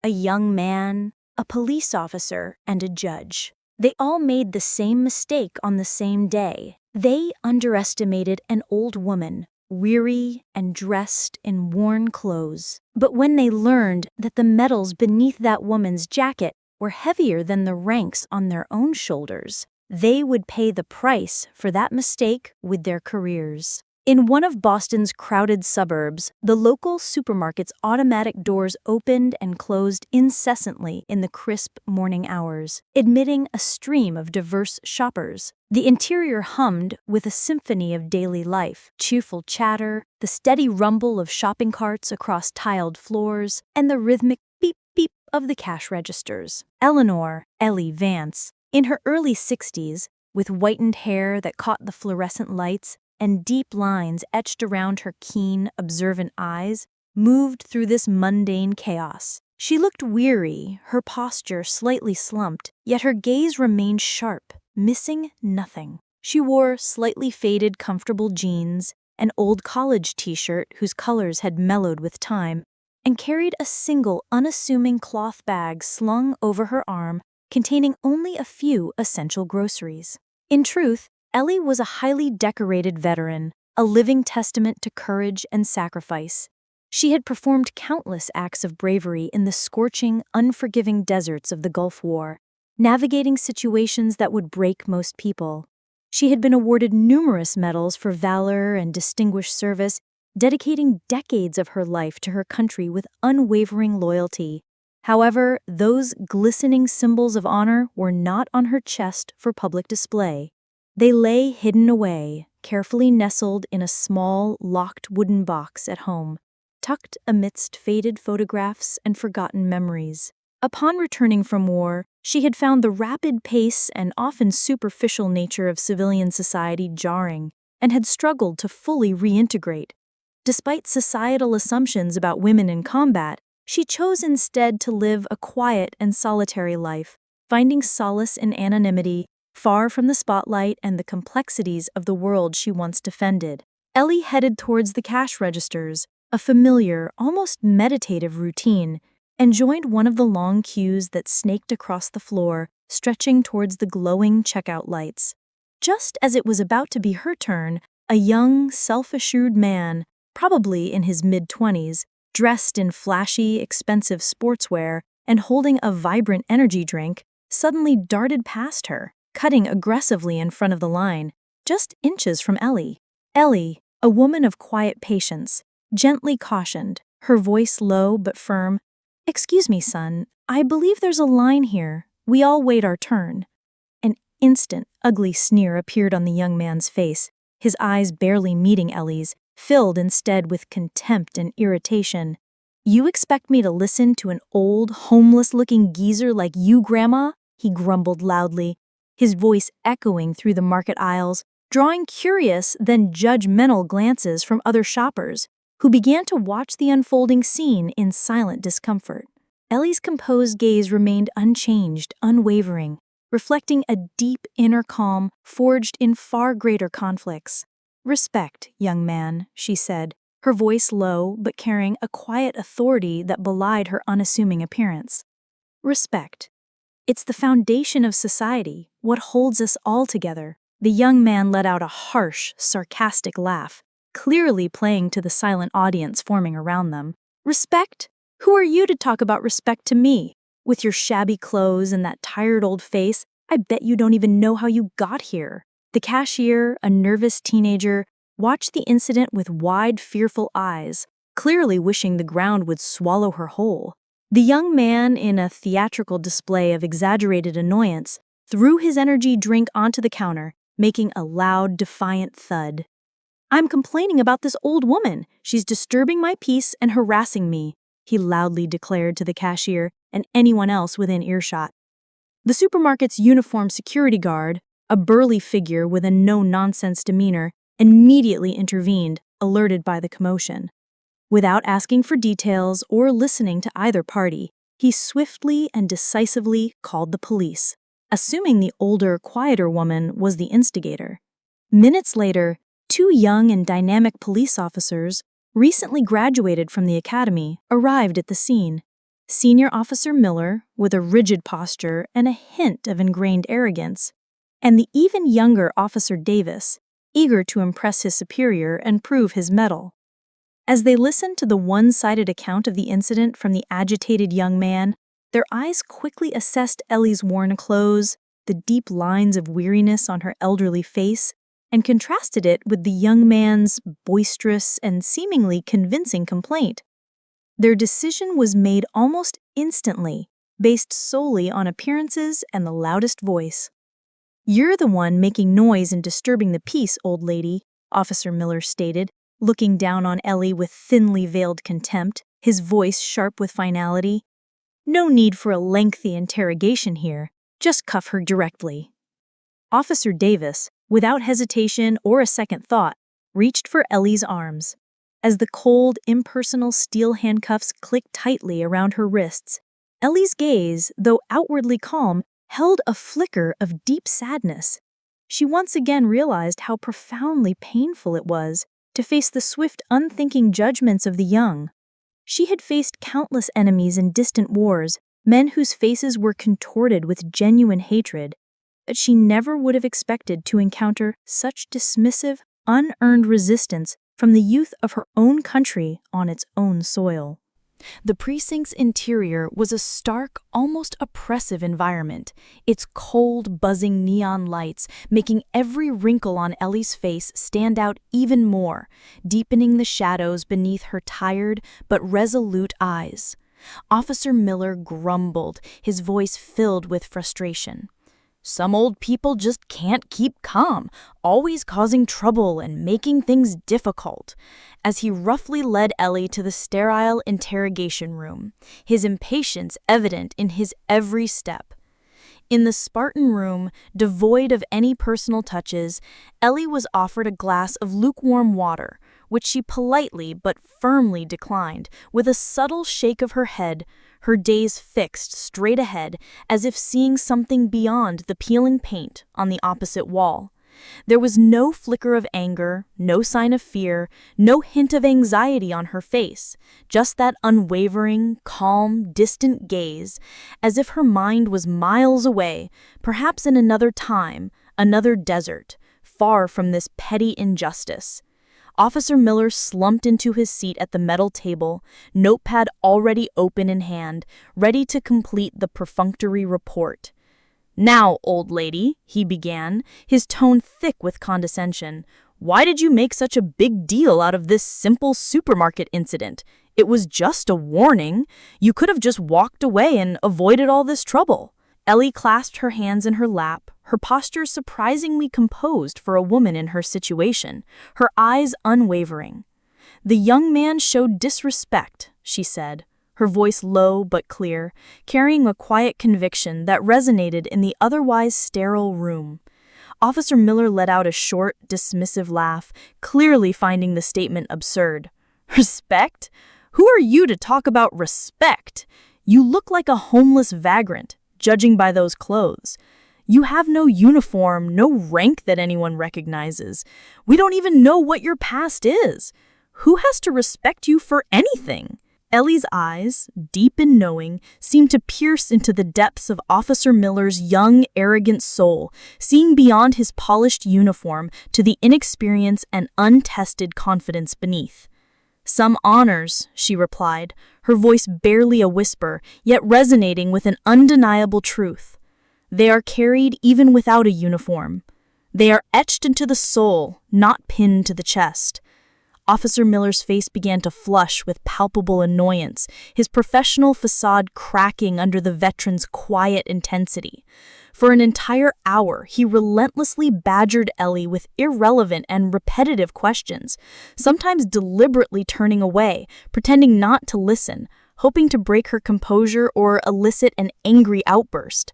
a young man, a police officer, and a judge. They all made the same mistake on the same day. They underestimated an old woman, weary and dressed in worn clothes. But when they learned that the metals beneath that woman's jacket were heavier than the ranks on their own shoulders, they would pay the price for that mistake with their careers. In one of Boston's crowded suburbs, the local supermarket's automatic doors opened and closed incessantly in the crisp morning hours, admitting a stream of diverse shoppers. The interior hummed with a symphony of daily life, cheerful chatter, the steady rumble of shopping carts across tiled floors, and the rhythmic beep-beep of the cash registers. Eleanor, Ellie Vance, in her early 60s, with whitened hair that caught the fluorescent lights and deep lines etched around her keen, observant eyes, moved through this mundane chaos. She looked weary, her posture slightly slumped, yet her gaze remained sharp, missing nothing. She wore slightly faded, comfortable jeans, an old college t-shirt whose colors had mellowed with time, and carried a single unassuming cloth bag slung over her arm containing only a few essential groceries. In truth, Ellie was a highly decorated veteran, a living testament to courage and sacrifice. She had performed countless acts of bravery in the scorching, unforgiving deserts of the Gulf War, navigating situations that would break most people. She had been awarded numerous medals for valor and distinguished service, dedicating decades of her life to her country with unwavering loyalty. However, those glistening symbols of honor were not on her chest for public display. They lay hidden away, carefully nestled in a small, locked wooden box at home, tucked amidst faded photographs and forgotten memories. Upon returning from war, she had found the rapid pace and often superficial nature of civilian society jarring and had struggled to fully reintegrate. Despite societal assumptions about women in combat, she chose instead to live a quiet and solitary life, finding solace in anonymity, far from the spotlight and the complexities of the world she once defended. Ellie headed towards the cash registers, a familiar, almost meditative routine, and joined one of the long queues that snaked across the floor, stretching towards the glowing checkout lights. Just as it was about to be her turn, a young, self-assured man, probably in his mid-20s, dressed in flashy, expensive sportswear and holding a vibrant energy drink, suddenly darted past her, cutting aggressively in front of the line, just inches from Ellie. Ellie, a woman of quiet patience, gently cautioned, her voice low but firm, "Excuse me, son, I believe there's a line here. We all wait our turn." An instant, ugly sneer appeared on the young man's face, his eyes barely meeting Ellie's, filled instead with contempt and irritation. "You expect me to listen to an old, homeless-looking geezer like you, Grandma?" he grumbled loudly, his voice echoing through the market aisles, drawing curious, then judgmental glances from other shoppers, who began to watch the unfolding scene in silent discomfort. Ellie's composed gaze remained unchanged, unwavering, reflecting a deep inner calm forged in far greater conflicts. "Respect, young man," she said, her voice low but carrying a quiet authority that belied her unassuming appearance. "Respect. It's the foundation of society, what holds us all together." The young man let out a harsh, sarcastic laugh, clearly playing to the silent audience forming around them. "Respect? Who are you to talk about respect to me? With your shabby clothes and that tired old face, I bet you don't even know how you got here." The cashier, a nervous teenager, watched the incident with wide, fearful eyes, clearly wishing the ground would swallow her whole. The young man, in a theatrical display of exaggerated annoyance, threw his energy drink onto the counter, making a loud, defiant thud. "I'm complaining about this old woman. She's disturbing my peace and harassing me," he loudly declared to the cashier and anyone else within earshot. The supermarket's uniformed security guard, a burly figure with a no-nonsense demeanor, immediately intervened, alerted by the commotion. Without asking for details or listening to either party, he swiftly and decisively called the police, assuming the older, quieter woman was the instigator. Minutes later, two young and dynamic police officers, recently graduated from the academy, arrived at the scene. Senior Officer Miller, with a rigid posture and a hint of ingrained arrogance, and the even younger Officer Davis, eager to impress his superior and prove his mettle. As they listened to the one-sided account of the incident from the agitated young man, their eyes quickly assessed Ellie's worn clothes, the deep lines of weariness on her elderly face, and contrasted it with the young man's boisterous and seemingly convincing complaint. Their decision was made almost instantly, based solely on appearances and the loudest voice. "You're the one making noise and disturbing the peace, old lady," Officer Miller stated, looking down on Ellie with thinly veiled contempt, his voice sharp with finality. "No need for a lengthy interrogation here. Just cuff her directly." Officer Davis, without hesitation or a second thought, reached for Ellie's arms. As the cold, impersonal steel handcuffs clicked tightly around her wrists, Ellie's gaze, though outwardly calm, held a flicker of deep sadness. She once again realized how profoundly painful it was to face the swift, unthinking judgments of the young. She had faced countless enemies in distant wars, men whose faces were contorted with genuine hatred, but she never would have expected to encounter such dismissive, unearned resistance from the youth of her own country on its own soil. The precinct's interior was a stark, almost oppressive environment, its cold, buzzing neon lights making every wrinkle on Ellie's face stand out even more, deepening the shadows beneath her tired but resolute eyes. Officer Miller grumbled, his voice filled with frustration. "Some old people just can't keep calm, always causing trouble and making things difficult," as he roughly led Ellie to the sterile interrogation room, his impatience evident in his every step. In the Spartan room, devoid of any personal touches, Ellie was offered a glass of lukewarm water, which she politely but firmly declined, with a subtle shake of her head, her gaze fixed straight ahead, as if seeing something beyond the peeling paint on the opposite wall. There was no flicker of anger, no sign of fear, no hint of anxiety on her face, just that unwavering, calm, distant gaze, as if her mind was miles away, perhaps in another time, another desert, far from this petty injustice. Officer Miller slumped into his seat at the metal table, notepad already open in hand, ready to complete the perfunctory report. "Now, old lady," he began, his tone thick with condescension, "why did you make such a big deal out of this simple supermarket incident? It was just a warning. You could have just walked away and avoided all this trouble." Ellie clasped her hands in her lap, her posture surprisingly composed for a woman in her situation, her eyes unwavering. "The young man showed disrespect," she said, her voice low but clear, carrying a quiet conviction that resonated in the otherwise sterile room. Officer Miller let out a short, dismissive laugh, clearly finding the statement absurd. "Respect? Who are you to talk about respect? You look like a homeless vagrant, judging by those clothes. You have no uniform, no rank that anyone recognizes. We don't even know what your past is. Who has to respect you for anything?" Ellie's eyes, deep and knowing, seemed to pierce into the depths of Officer Miller's young, arrogant soul, seeing beyond his polished uniform to the inexperience and untested confidence beneath. "Some honors," she replied, her voice barely a whisper, yet resonating with an undeniable truth. "They are carried even without a uniform. They are etched into the soul, not pinned to the chest." Officer Miller's face began to flush with palpable annoyance, his professional facade cracking under the veteran's quiet intensity. For an entire hour, he relentlessly badgered Ellie with irrelevant and repetitive questions, sometimes deliberately turning away, pretending not to listen, hoping to break her composure or elicit an angry outburst.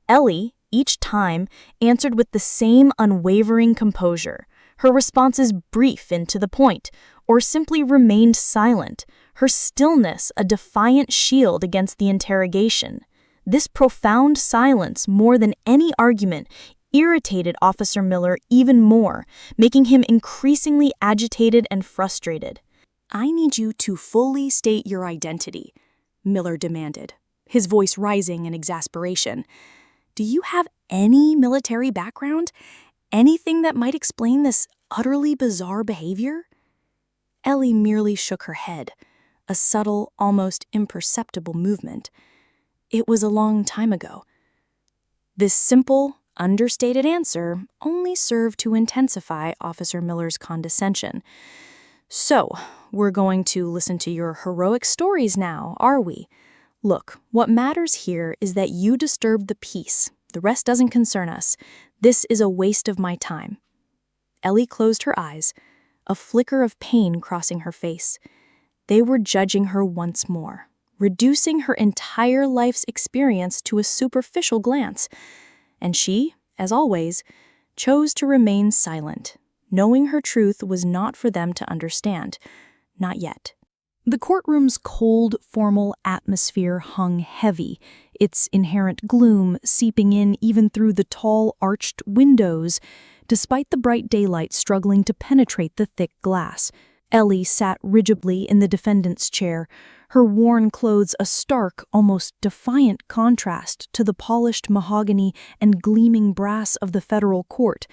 Ellie, each time, answered with the same unwavering composure, her responses brief and to the point, or simply remained silent, her stillness a defiant shield against the interrogation. This profound silence, more than any argument, irritated Officer Miller even more, making him increasingly agitated and frustrated. "I need you to fully state your identity." Miller demanded, his voice rising in exasperation. "Do you have any military background? Anything that might explain this utterly bizarre behavior?" Ellie merely shook her head, a subtle, almost imperceptible movement. "It was a long time ago." This simple, understated answer only served to intensify Officer Miller's condescension. "So, we're going to listen to your heroic stories now, are we? Look, what matters here is that you disturbed the peace. The rest doesn't concern us. This is a waste of my time." Ellie closed her eyes, a flicker of pain crossing her face. They were judging her once more, reducing her entire life's experience to a superficial glance. And she, as always, chose to remain silent, knowing her truth was not for them to understand. Not yet. The courtroom's cold, formal atmosphere hung heavy, its inherent gloom seeping in even through the tall, arched windows, despite the bright daylight struggling to penetrate the thick glass. Ellie sat rigidly in the defendant's chair, her worn clothes a stark, almost defiant contrast to the polished mahogany and gleaming brass of the federal court.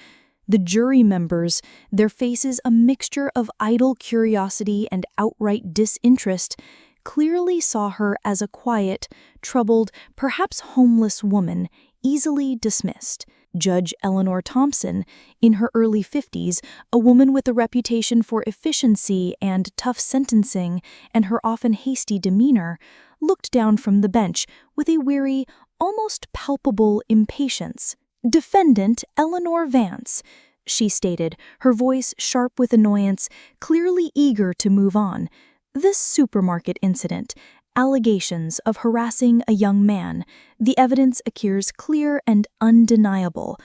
The jury members, their faces a mixture of idle curiosity and outright disinterest, clearly saw her as a quiet, troubled, perhaps homeless woman, easily dismissed. Judge Eleanor Thompson, in her early 50s, a woman with a reputation for efficiency and tough sentencing, and her often hasty demeanor, looked down from the bench with a weary, almost palpable impatience. "Defendant Eleanor Vance," she stated, her voice sharp with annoyance, clearly eager to move on. "This supermarket incident, allegations of harassing a young man, the evidence appears clear and undeniable.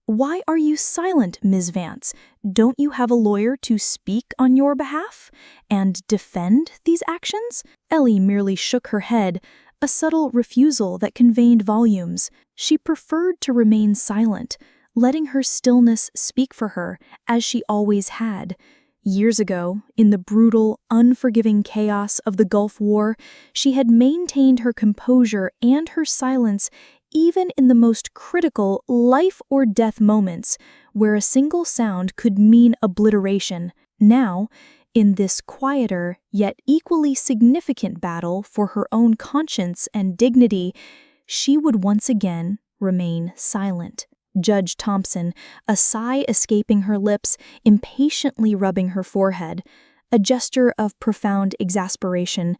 Why are you silent, Ms. Vance? Don't you have a lawyer to speak on your behalf and defend these actions?" Ellie merely shook her head, a subtle refusal that conveyed volumes. She preferred to remain silent, letting her stillness speak for her, as she always had. Years ago, in the brutal, unforgiving chaos of the Gulf War, she had maintained her composure and her silence even in the most critical life-or-death moments, where a single sound could mean obliteration. Now, in this quieter, yet equally significant battle for her own conscience and dignity, she would once again remain silent. Judge Thompson, a sigh escaping her lips, impatiently rubbing her forehead, a gesture of profound exasperation.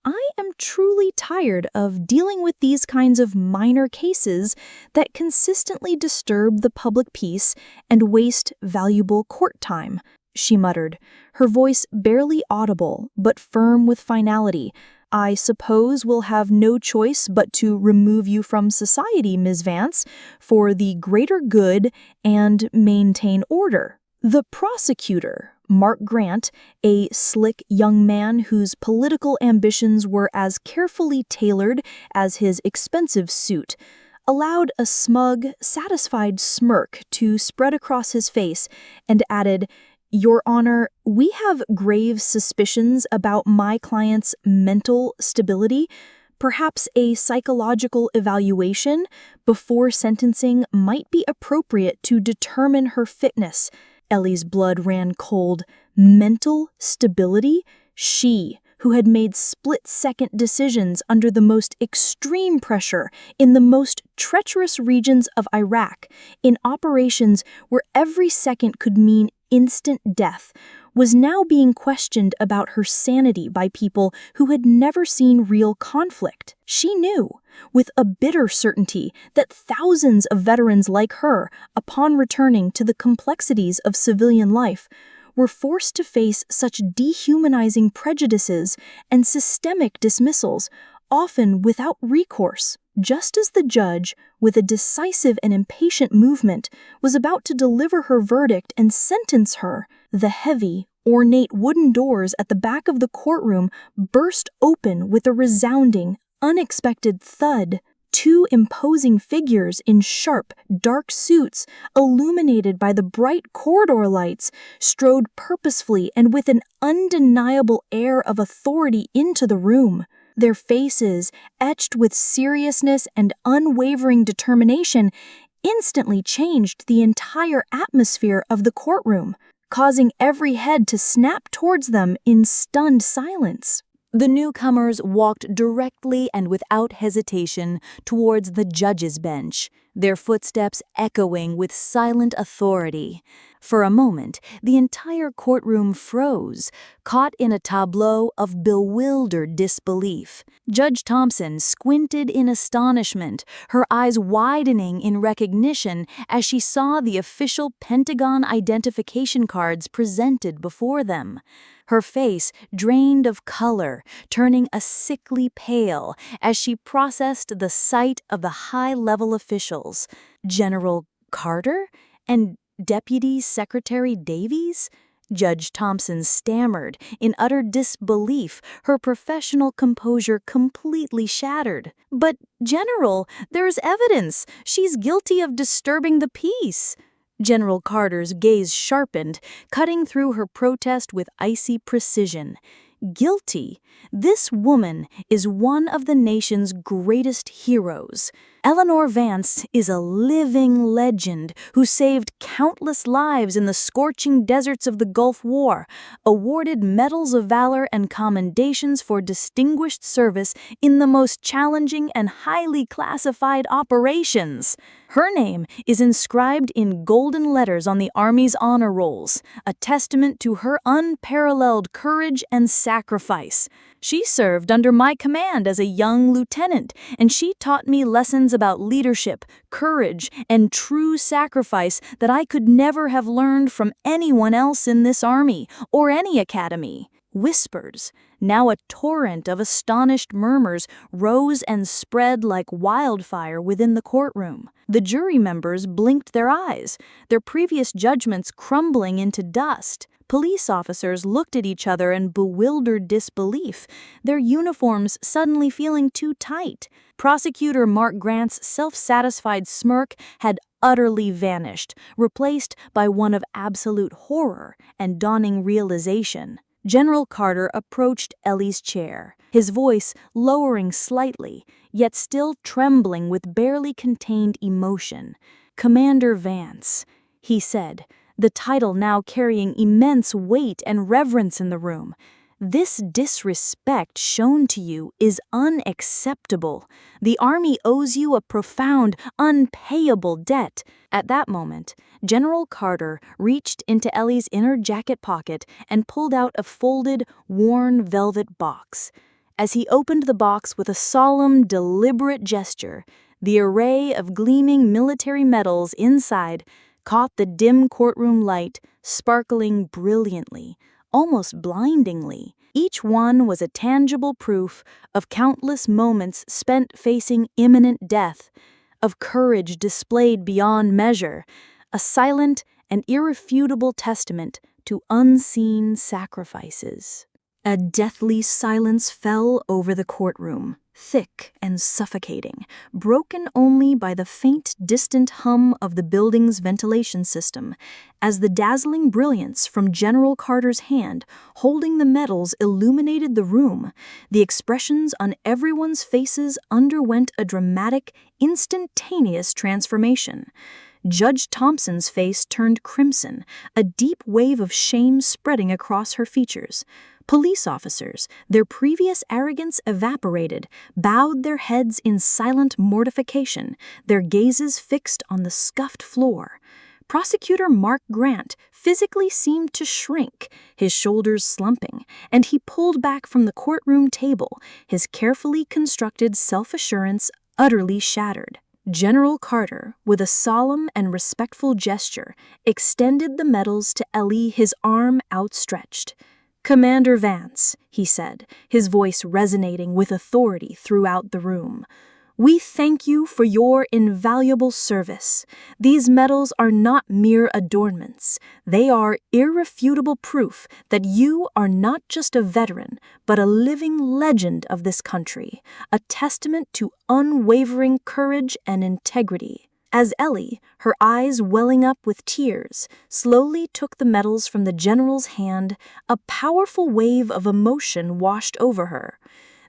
"I am truly tired of dealing with these kinds of minor cases that consistently disturb the public peace and waste valuable court time," she muttered, her voice barely audible but firm with finality. "I suppose we'll have no choice but to remove you from society, Ms. Vance, for the greater good and maintain order." The prosecutor, Mark Grant, a slick young man whose political ambitions were as carefully tailored as his expensive suit, allowed a smug, satisfied smirk to spread across his face and added, "Your Honor, we have grave suspicions about my client's mental stability. Perhaps a psychological evaluation before sentencing might be appropriate to determine her fitness." Ellie's blood ran cold. Mental stability? She, who had made split-second decisions under the most extreme pressure in the most treacherous regions of Iraq, in operations where every second could mean instant death, was now being questioned about her sanity by people who had never seen real conflict. She knew, with a bitter certainty, that thousands of veterans like her, upon returning to the complexities of civilian life, were forced to face such dehumanizing prejudices and systemic dismissals, often without recourse. Just as the judge, with a decisive and impatient movement, was about to deliver her verdict and sentence her, the heavy, ornate wooden doors at the back of the courtroom burst open with a resounding, unexpected thud. Two imposing figures in sharp, dark suits, illuminated by the bright corridor lights, strode purposefully and with an undeniable air of authority into the room. Their faces, etched with seriousness and unwavering determination, instantly changed the entire atmosphere of the courtroom, causing every head to snap towards them in stunned silence. The newcomers walked directly and without hesitation towards the judge's bench, their footsteps echoing with silent authority. For a moment, the entire courtroom froze, caught in a tableau of bewildered disbelief. Judge Thompson squinted in astonishment, her eyes widening in recognition as she saw the official Pentagon identification cards presented before them. Her face drained of color, turning a sickly pale as she processed the sight of the high-level officials. General Carter and Deputy Secretary Davies? Judge Thompson stammered in utter disbelief, her professional composure completely shattered. "But, General, there's evidence. She's guilty of disturbing the peace." General Carter's gaze sharpened, cutting through her protest with icy precision. Guilty? This woman is one of the nation's greatest heroes. Eleanor Vance is a living legend who saved countless lives in the scorching deserts of the Gulf War, awarded medals of valor and commendations for distinguished service in the most challenging and highly classified operations. Her name is inscribed in golden letters on the Army's honor rolls, a testament to her unparalleled courage and sacrifice. She served under my command as a young lieutenant, and she taught me lessons about leadership, courage, and true sacrifice that I could never have learned from anyone else in this army or any academy. Whispers, now a torrent of astonished murmurs, rose and spread like wildfire within the courtroom. The jury members blinked their eyes, their previous judgments crumbling into dust. Police officers looked at each other in bewildered disbelief, their uniforms suddenly feeling too tight. Prosecutor Mark Grant's self-satisfied smirk had utterly vanished, replaced by one of absolute horror and dawning realization. General Carter approached Ellie's chair, his voice lowering slightly, yet still trembling with barely contained emotion. "Commander Vance," he said, the title now carrying immense weight and reverence in the room. "This disrespect shown to you is unacceptable. The Army owes you a profound, unpayable debt." At that moment, General Carter reached into Ellie's inner jacket pocket and pulled out a folded, worn velvet box. As he opened the box with a solemn, deliberate gesture, the array of gleaming military medals inside caught the dim courtroom light, sparkling brilliantly, almost blindingly. Each one was a tangible proof of countless moments spent facing imminent death, of courage displayed beyond measure, a silent and irrefutable testament to unseen sacrifices. A deathly silence fell over the courtroom, thick and suffocating, broken only by the faint, distant hum of the building's ventilation system, as the dazzling brilliance from General Carter's hand holding the medals illuminated the room. The expressions on everyone's faces underwent a dramatic, instantaneous transformation. Judge Thompson's face turned crimson, a deep wave of shame spreading across her features. Police officers, their previous arrogance evaporated, bowed their heads in silent mortification, their gazes fixed on the scuffed floor. Prosecutor Mark Grant physically seemed to shrink, his shoulders slumping, and he pulled back from the courtroom table, his carefully constructed self-assurance utterly shattered. General Carter, with a solemn and respectful gesture, extended the medals to Ellie, his arm outstretched. "Commander Vance," he said, his voice resonating with authority throughout the room, "we thank you for your invaluable service. These medals are not mere adornments. They are irrefutable proof that you are not just a veteran, but a living legend of this country, a testament to unwavering courage and integrity." As Ellie, her eyes welling up with tears, slowly took the medals from the general's hand, a powerful wave of emotion washed over her.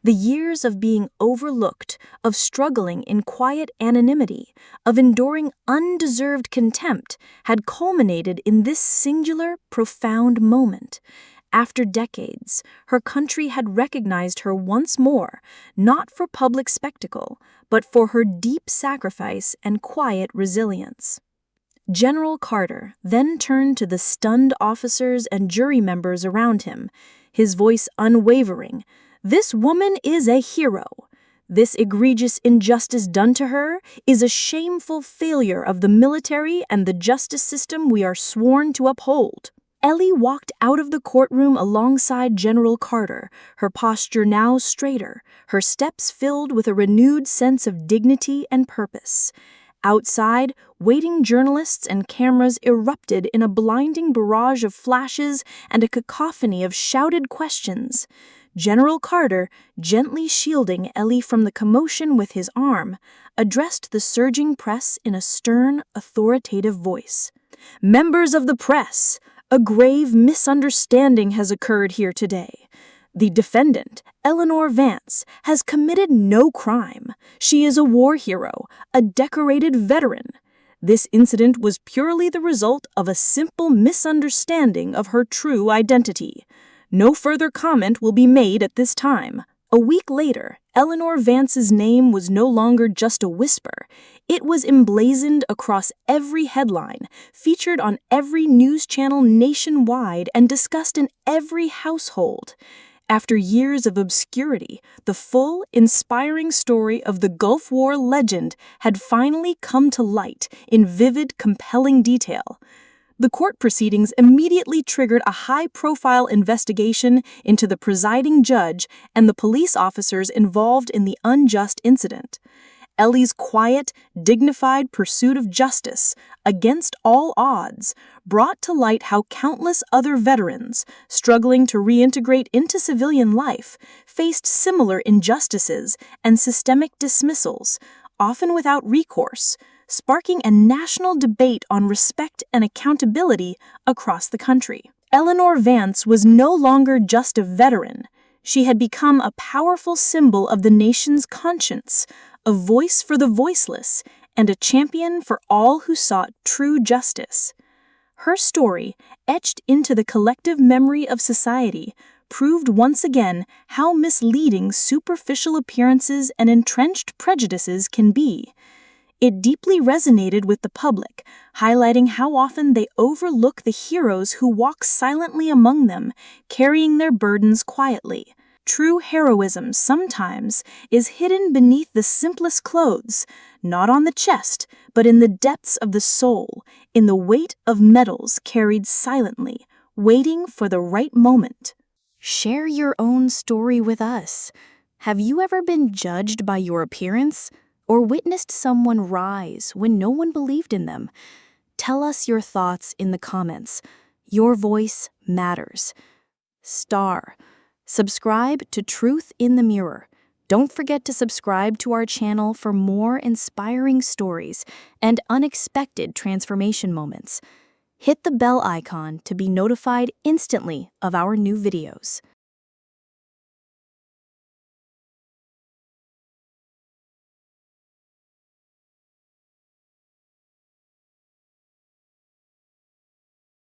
The years of being overlooked, of struggling in quiet anonymity, of enduring undeserved contempt had culminated in this singular, profound moment. After decades, her country had recognized her once more, not for public spectacle, but for her deep sacrifice and quiet resilience. General Carter then turned to the stunned officers and jury members around him, his voice unwavering. "This woman is a hero. This egregious injustice done to her is a shameful failure of the military and the justice system we are sworn to uphold." Ellie walked out of the courtroom alongside General Carter, her posture now straighter, her steps filled with a renewed sense of dignity and purpose. Outside, waiting journalists and cameras erupted in a blinding barrage of flashes and a cacophony of shouted questions. General Carter, gently shielding Ellie from the commotion with his arm, addressed the surging press in a stern, authoritative voice. "Members of the press, a grave misunderstanding has occurred here today. The defendant, Eleanor Vance, has committed no crime. She is a war hero, a decorated veteran. This incident was purely the result of a simple misunderstanding of her true identity. No further comment will be made at this time." A week later, Eleanor Vance's name was no longer just a whisper. It was emblazoned across every headline, featured on every news channel nationwide, and discussed in every household. After years of obscurity, the full, inspiring story of the Gulf War legend had finally come to light in vivid, compelling detail. The court proceedings immediately triggered a high-profile investigation into the presiding judge and the police officers involved in the unjust incident. Ellie's quiet, dignified pursuit of justice, against all odds, brought to light how countless other veterans, struggling to reintegrate into civilian life, faced similar injustices and systemic dismissals, often without recourse, sparking a national debate on respect and accountability across the country. Eleanor Vance was no longer just a veteran. She had become a powerful symbol of the nation's conscience, a voice for the voiceless, and a champion for all who sought true justice. Her story, etched into the collective memory of society, proved once again how misleading superficial appearances and entrenched prejudices can be. It deeply resonated with the public, highlighting how often they overlook the heroes who walk silently among them, carrying their burdens quietly. True heroism sometimes is hidden beneath the simplest clothes, not on the chest, but in the depths of the soul, in the weight of medals carried silently, waiting for the right moment. Share your own story with us. Have you ever been judged by your appearance, or witnessed someone rise when no one believed in them? Tell us your thoughts in the comments. Your voice matters. Subscribe to Truth in the Mirror. Don't forget to subscribe to our channel for more inspiring stories and unexpected transformation moments. Hit the bell icon to be notified instantly of our new videos.